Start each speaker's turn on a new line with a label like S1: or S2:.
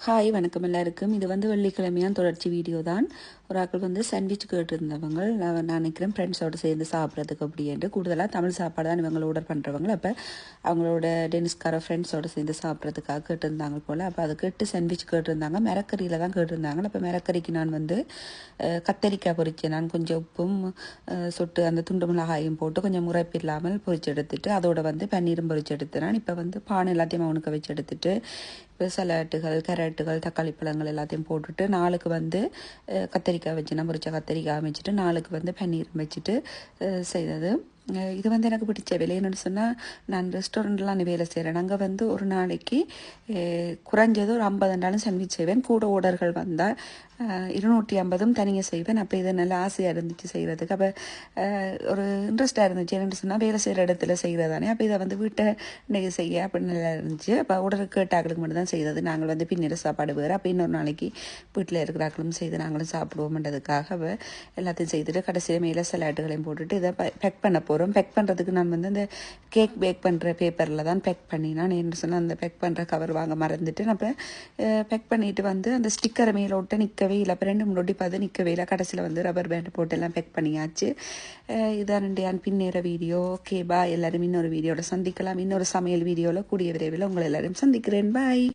S1: Hi வணக்கம் எல்லாருக்கும். இது வந்து வெள்ளிக்கிழமையான தொடர்ச்சி வீடியோ தான். ஒரு ஆக்கள் வந்து சாண்ட்விச் கேட்டிருந்தவங்க. நான் நினைக்கிறேன் ஃப்ரெண்ட்ஸோடு சேர்ந்து சாப்பிட்றதுக்கு அப்படின்ட்டு கூடுதலாக தமிழ் சாப்பாடு தான் இவங்க ஆர்டர் பண்ணுறவங்க. அப்போ அவங்களோட டென்னிஸ்கார ஃப்ரெண்ட்ஸோடு சேர்ந்து சாப்பிட்றதுக்காக கேட்டிருந்தாங்க போல். அப்போ அது கேட்டு சாண்ட்விச் கேட்டிருந்தாங்க. மிரக்கறியில் தான் கேட்டிருந்தாங்க. அப்போ மிரக்கறிக்கு நான் வந்து கத்தரிக்காய் பொரிச்சேன். நான் கொஞ்சம் உப்பும் சொட்டு அந்த துண்டு மிளகாயும் போட்டு கொஞ்சம் முறைப்பு இல்லாமல் பொரிச்சு எடுத்துட்டு அதோட வந்து பன்னீரும் பொரிச்சு எடுத்து நான் இப்போ வந்து பானை எல்லாத்தையும் அவனுக்கு வச்சு எடுத்துட்டு இப்போ சலாட்டுகள் கேரட்டுகள் தக்காளி பழங்கள் எல்லாத்தையும் போட்டுட்டு நாளுக்கு வந்து கத்திரிக்காய் வச்சு நான் பொரிச்ச கத்திரிக்காய் வச்சுட்டு நாளுக்கு வந்து பன்னீர் வச்சுட்டு செய்தது. இது வந்து எனக்கு பிடிச்ச வேலை. என்னென்னு சொன்னால் நான் ரெஸ்டாரண்ட்லாம் வேலை செய்கிறேன். அங்கே வந்து ஒரு நாளைக்கு குறைஞ்சது ஒரு 50 சாண்ட்விச் செய்வேன். கூட ஓர்டர்கள் வந்தால் 250 தனியாக செய்வேன். அப்போ இது நல்லா ஆசையாக இருந்துச்சு செய்கிறதுக்கு. அப்போ ஒரு இன்ட்ரெஸ்டாக இருந்துச்சு. என்னென்னு சொன்னால் வேலை செய்கிற இடத்துல செய்கிறதானே. அப்போ இதை வந்து வீட்டை இன்றைக்கி செய்ய அப்படின்னு நல்லா இருந்துச்சு. அப்போ உடல் கேட்டாக்களுக்கு மட்டும் தான் செய்கிறது. நாங்கள் வந்து பின்னிற சாப்பாடு வேறு. அப்போ இன்னொரு நாளைக்கு வீட்டில் இருக்கிறாக்களும் செய்து நாங்களும் சாப்பிடுவோம்ன்றதுக்காக அப்போ எல்லாத்தையும் செய்துட்டு கடைசியில் மேலே சலாட்டுகளையும் போட்டுட்டு இதை பேக் பண்ண போகிறோம். பேக் பண்ணுறதுக்கு நான் வந்து அந்த கேக் பேக் பண்ணுற பேப்பரில் தான் பேக் பண்ணினான். என்ன சொன்னால் அந்த பேக் பண்ணுற கவர் வாங்க மறந்துட்டு நான் இப்போ பேக் பண்ணிவிட்டு வந்து அந்த ஸ்டிக்கரை மேலே விட்டு நிற்கவே இல்லை. அப்போ 2-3 பார்த்து நிற்கவே இல்லை. கடைசியில் வந்து ரப்பர் பேண்ட் போட்டு எல்லாம் பேக் பண்ணியாச்சு. இதான் ரெண்டு பின்னேற வீடியோ. Okay bye. எல்லோரும் இன்னொரு வீடியோவில் சந்திக்கலாம். இன்னொரு சமையல் வீடியோவில் கூடிய விரைவில் உங்களை எல்லோரும் சந்திக்கிறேன். பாய்.